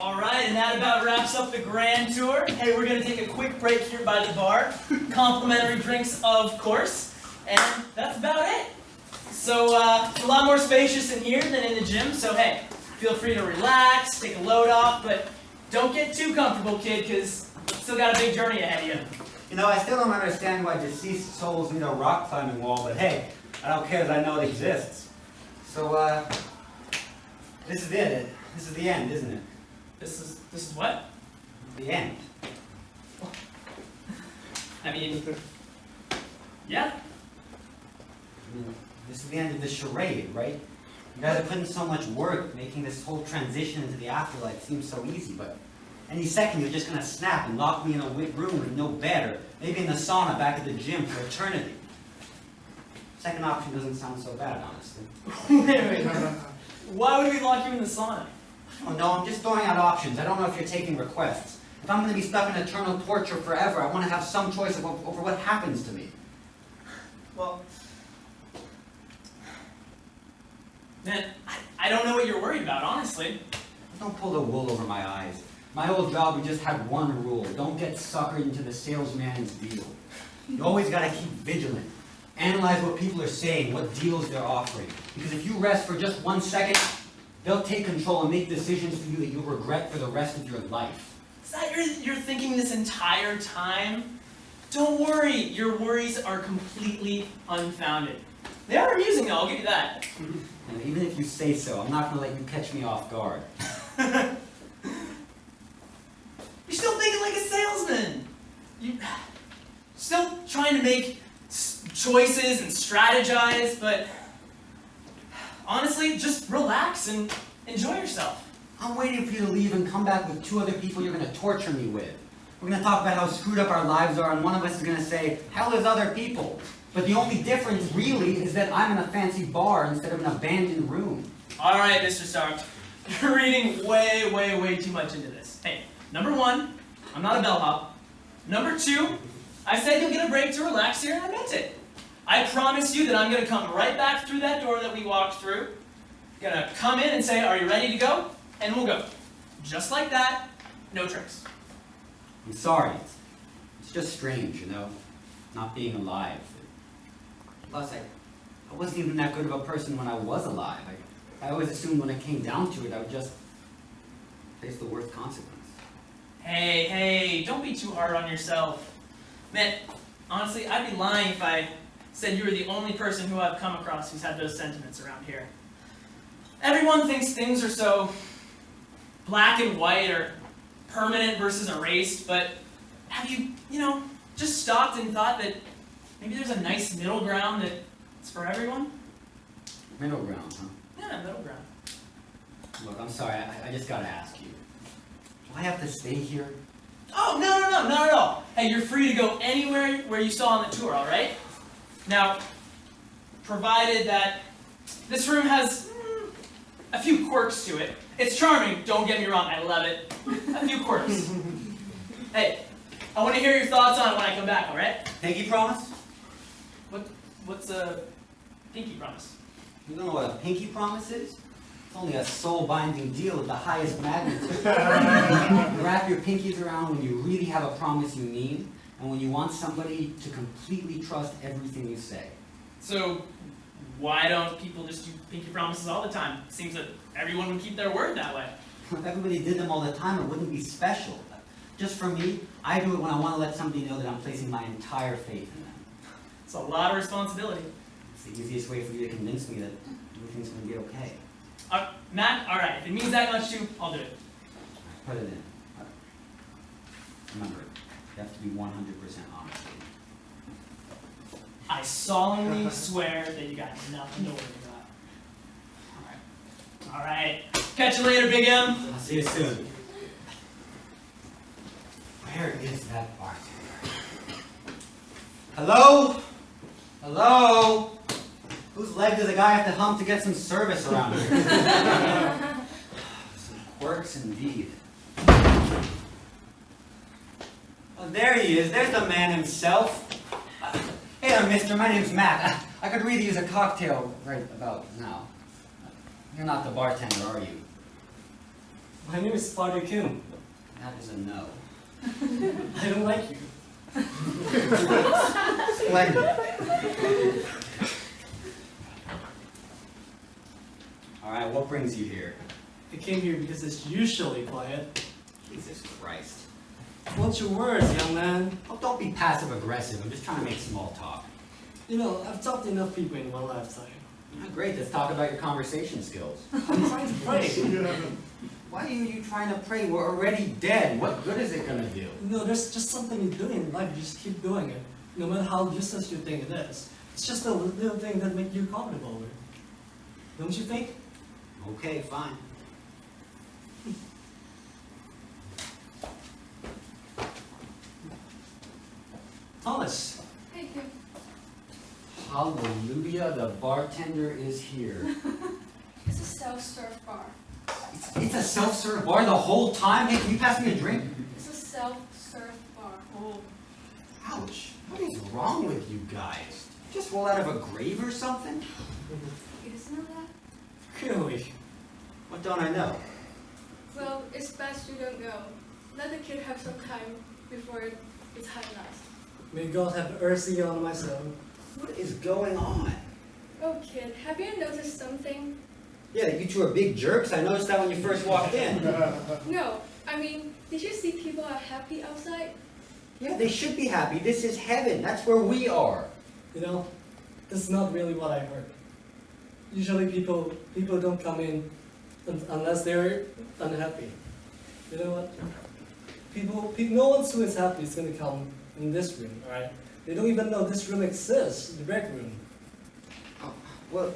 Alright, and that about wraps up the grand tour. Hey, we're going to take a quick break here by the bar. Complimentary drinks, of course. And that's about it. So, it's a lot more spacious in here than in the gym. So, hey, feel free to relax, take a load off, but don't get too comfortable, kid, because you still got a big journey ahead of you. You know, I still don't understand why deceased souls need a rock climbing wall, but hey, I don't care as I know it exists. So, this is it. This is the end, isn't it? This is what? The end. I mean, yeah. This is the end of the charade, right? You guys are putting so much work making this whole transition into the afterlife seem so easy, but any second you're just gonna snap and lock me in a room with no bed, or maybe in the sauna back at the gym for eternity. Second option doesn't sound so bad, honestly. Wait. Why would we lock you in the sauna? Oh no, I'm just throwing out options. I don't know if you're taking requests. If I'm going to be stuck in eternal torture forever, I want to have some choice over what happens to me. Well, man, I don't know what you're worried about, honestly. Don't pull the wool over my eyes. My old job, we just had one rule. Don't get suckered into the salesman's deal. You always got to keep vigilant. Analyze what people are saying, what deals they're offering. Because if you rest for just 1 second, they'll take control and make decisions for you that you'll regret for the rest of your life. Is that you're thinking this entire time? Don't worry, your worries are completely unfounded. They are amusing though, I'll give you that. And even if you say so, I'm not going to let you catch me off guard. You're still thinking like a salesman. You're still trying to make choices and strategize, but honestly, just relax and enjoy yourself. I'm waiting for you to leave and come back with 2 other people you're going to torture me with. We're going to talk about how screwed up our lives are, and one of us is going to say, hell is other people. But the only difference, really, is that I'm in a fancy bar instead of an abandoned room. Alright, Mr. Stark. You're reading way, way, way too much into this. Hey, number 1, I'm not a bellhop. Number 2, I said you'll get a break to relax here, and I meant it. I promise you that I'm going to come right back through that door that we walked through. Going to come in and say, are you ready to go? And we'll go. Just like that, no tricks. I'm sorry. It's just strange, you know, not being alive. Plus, I wasn't even that good of a person when I was alive. I always assumed when it came down to it, I would just face the worst consequence. Hey, don't be too hard on yourself. Man, honestly, I'd be lying if I said you were the only person who I've come across who's had those sentiments around here. Everyone thinks things are so black and white or permanent versus erased, but have you, just stopped and thought that maybe there's a nice middle ground that's for everyone? Middle ground, huh? Yeah, middle ground. Look, I'm sorry, I just gotta ask you. Do I have to stay here? Oh, no, not at all. Hey, you're free to go anywhere where you saw on the tour, alright? Now, provided that this room has a few quirks to it. It's charming, don't get me wrong, I love it. A few quirks. Hey, I want to hear your thoughts on it when I come back, alright? Pinky promise? What's a pinky promise? You don't know what a pinky promise is? It's only a soul-binding deal of the highest magnitude. You wrap your pinkies around when you really have a promise you mean, and when you want somebody to completely trust everything you say. So, why don't people just do pinky promises all the time? It seems that everyone would keep their word that way. If everybody did them all the time, it wouldn't be special. Just for me, I do it when I want to let somebody know that I'm placing my entire faith in them. It's a lot of responsibility. It's the easiest way for you to convince me that everything's going to be okay. Matt, alright, if it means that much too, I'll do it. Put it in. Remember, you have to be 100% honest. I solemnly swear that you got nothing to worry about. Alright. Catch you later, Big M. I'll see you soon. Where is that bartender? Hello? Hello? Whose leg does a guy have to hump to get some service around here? Some quirks indeed. Oh, there he is. There's the man himself. Hey there, mister. My name's Matt. I could really use a cocktail right about now. You're not the bartender, are you? My name is Father Kim. That is a no. I don't like you. Splendid. Alright, what brings you here? I came here because it's usually quiet. Jesus Christ. What's your words, young man? Oh, don't be passive aggressive. I'm just trying to make small talk. You know, I've talked to enough people in my lifetime. Oh, great, let's talk about your conversation skills. I'm trying to pray. Why are you trying to pray? We're already dead. What good is it going to do? No, there's just something you do in life. You just keep doing it, no matter how useless you think it is. It's just a little thing that makes you comfortable with. Don't you think? Okay, fine. Thomas. Hey, Kim. Hallelujah, the bartender is here. It's a self-serve bar. It's a self-serve bar the whole time? Hey, can you pass me a drink? It's a self-serve bar. Oh, Ouch. What is wrong with you guys? Just roll out of a grave or something? You just know that? Really? What don't I know? Well, it's best you don't know. Let the kid have some time before it's high last. May God have mercy on my soul. What is going on? Oh, kid, have you noticed something? Yeah, you two are big jerks. I noticed that when you first walked in. No, I mean, did you see people are happy outside? Yeah, they should be happy. This is heaven. That's where we are. You know, that's not really what I heard. Usually people don't come in unless they're unhappy. You know what? No one who is happy is going to come in this room, alright? They don't even know this room exists, the rec room. Oh, well,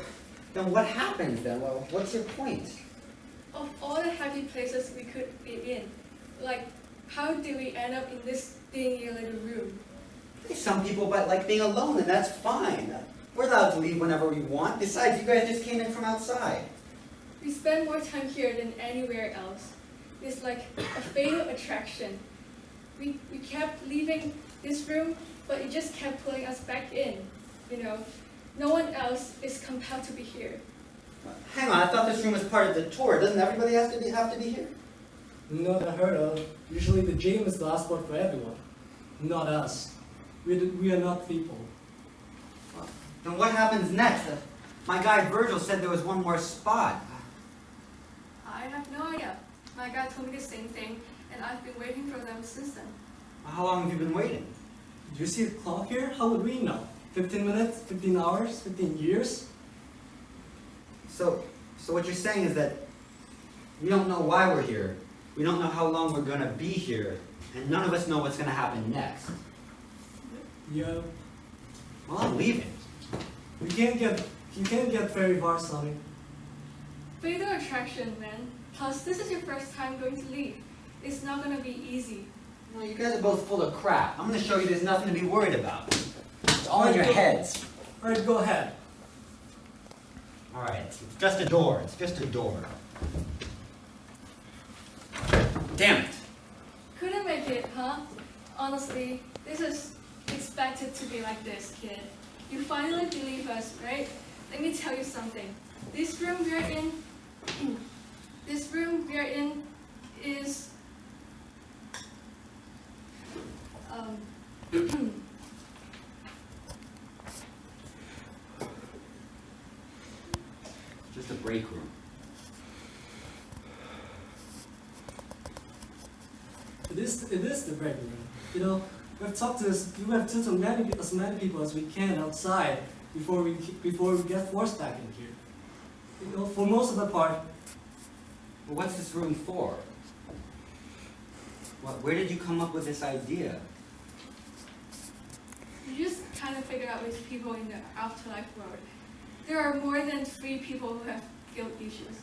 then what happens then? Well, what's your point? Of all the happy places we could be in, like, how did we end up in this dingy little room? Some people might like being alone, and that's fine. We're allowed to leave whenever we want. Besides, you guys just came in from outside. We spend more time here than anywhere else. It's like a fatal attraction. We kept leaving this room, but it just kept pulling us back in. You know, no one else is compelled to be here. Hang on, I thought this room was part of the tour. Doesn't everybody have to be here? Not unheard of. Usually the gym is the last spot for everyone. Not us. We are not people. Then what happens next? My guy Virgil said there was one more spot. I have no idea. My guy told me the same thing, and I've been waiting for them since then. How long have you been waiting? Do you see the clock here? How would we know? 15 minutes? 15 hours? 15 years? So what you're saying is that we don't know why we're here. We don't know how long we're gonna be here, and none of us know what's gonna happen next. Yeah. Well, I'm leaving. You can't get very far, Sonny. Fatal attraction, man. Plus, this is your first time going to leave. It's not gonna be easy. No, you guys are both full of crap. I'm gonna show you there's nothing to be worried about. It's all in your heads. Alright, go ahead. Alright, it's just a door. It's just a door. Damn it. Couldn't make it, huh? Honestly, this is expected to be like this, kid. You finally believe us, right? Let me tell you something. This room we're in, is, Just a break room. It is the break room. You know, we have talked to as many people as we can outside before we get forced back in here. You know, for most of the part, Well, what's this room for? Where did you come up with this idea? you just kind of figure out with people in the afterlife world. There are more than 3 people who have guilt issues.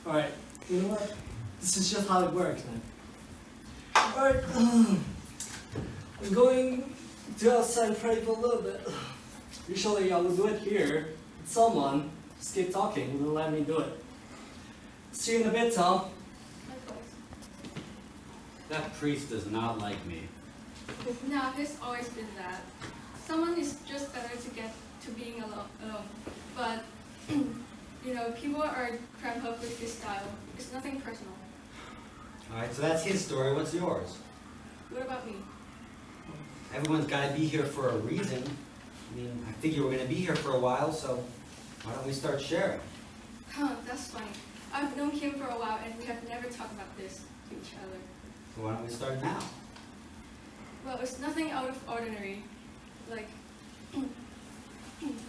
alright, you know what? This is just how it works, man. Alright, I'm going to outside and pray for a little bit. Usually I would do it here, but someone just keep talking and wouldn't let me do it. See you in a bit, Tom. Likewise. That priest does not like me. No, he's always been that. Someone is just better to get to being alone. But, you know, people are cramped up with his style. It's nothing personal. Alright, so that's his story. What's yours? What about me? Everyone's got to be here for a reason. I mean, I figure we're going to be here for a while, so why don't we start sharing? Huh, that's funny. I've known Kim for a while and we have never talked about this to each other. So why don't we start now? Well, it's nothing out of ordinary. Like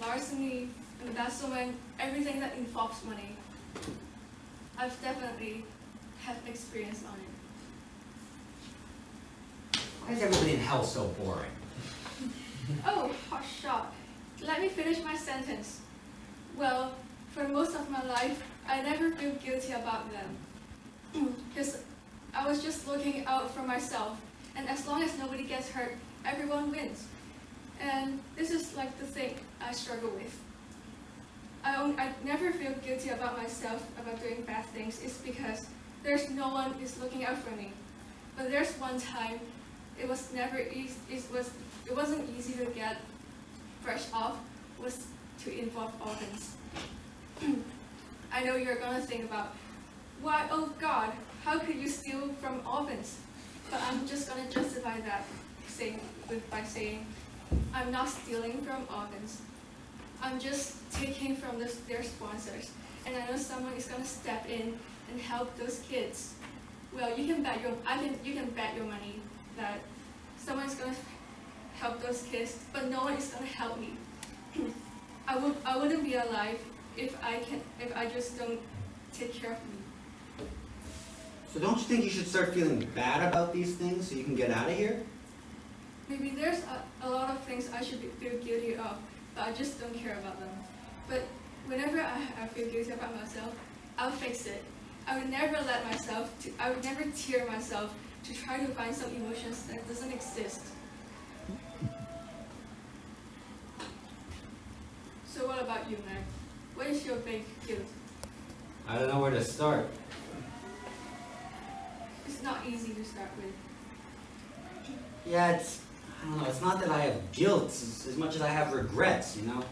larceny, embezzlement, everything that involves money. I've definitely had experience on it. Why is everybody in hell so boring? Oh, hush up. Let me finish my sentence. Well, for most of my life, I never feel guilty about them. Because I was just looking out for myself. And as long as nobody gets hurt, everyone wins. And this is like the thing I struggle with. I never feel guilty about myself about doing bad things. It's because there's no one who's looking out for me. But there's one time it was never easy. It wasn't easy to get fresh off. Was to involve orphans. I know you're gonna think about why? Oh God, how could you steal from orphans? But I'm just gonna justify that by saying I'm not stealing from orphans. I'm just taking from their sponsors, and I know someone is gonna step in and help those kids. Well, you can bet your money that someone's gonna help those kids, but no one is gonna help me. I wouldn't be alive if I just don't take care of me. So don't you think you should start feeling bad about these things so you can get out of here? Maybe there's a lot of things I should feel guilty of, but I just don't care about them. But whenever I feel guilty about myself, I'll fix it. I would never tear myself to try to find some emotions that doesn't exist. So what about you, Meg? What is your big guilt? I don't know where to start. It's not easy to start with. Yeah, I don't know, it's not that I have guilt as much as I have regrets, you know?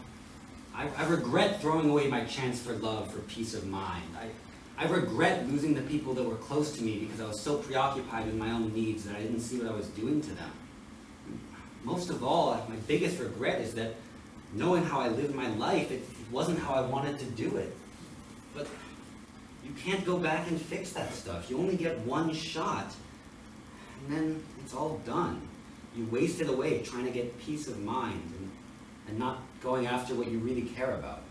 I regret throwing away my chance for love, for peace of mind. I regret losing the people that were close to me because I was so preoccupied with my own needs that I didn't see what I was doing to them. Most of all, my biggest regret is that knowing how I lived my life, it wasn't how I wanted to do it. But you can't go back and fix that stuff. You only get one shot, and then it's all done. You waste it away trying to get peace of mind and not going after what you really care about.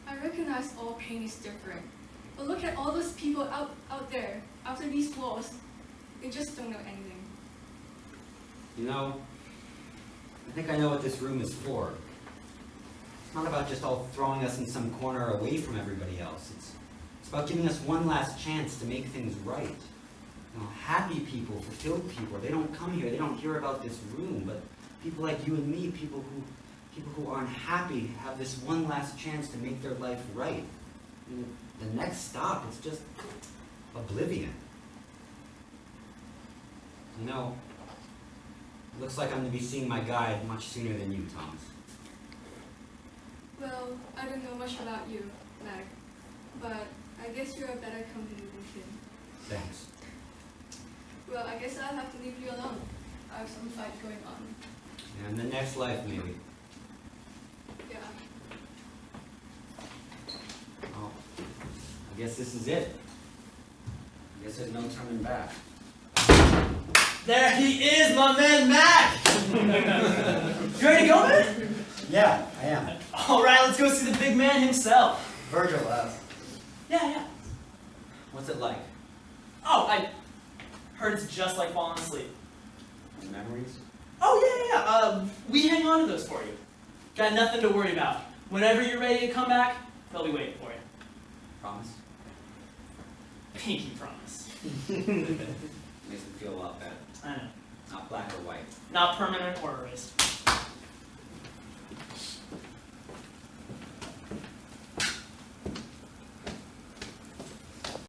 I recognize all pain is different. But look at all those people out there, after these walls. They just don't know anything. You know, I think I know what this room is for. It's not about just all throwing us in some corner away from everybody else. It's about giving us one last chance to make things right. You know, happy people, fulfilled people, they don't come here, they don't hear about this room, but people like you and me, people who aren't happy, have this one last chance to make their life right. And the next stop is just oblivion. You know, it looks like I'm going to be seeing my guide much sooner than you, Thomas. Well, I don't know much about you, Meg, but I guess you're a better company than Kim. Thanks. Well, I guess I'll have to leave you alone. I have some fight going on. And the next life, maybe. Yeah. Oh, I guess this is it. I guess there's no turning back. There he is, my man Mac! You ready to go, man? Yeah, I am. Alright, let's go see the big man himself. Virgil, Yeah. what's it like? Oh, I heard it's just like falling asleep. Memories? Oh, yeah. We hang on to those for you. Got nothing to worry about. Whenever you're ready to come back, they'll be waiting for you. Promise? Pinky promise. Makes me feel a lot better. I know. Not black or white. Not permanent or erased.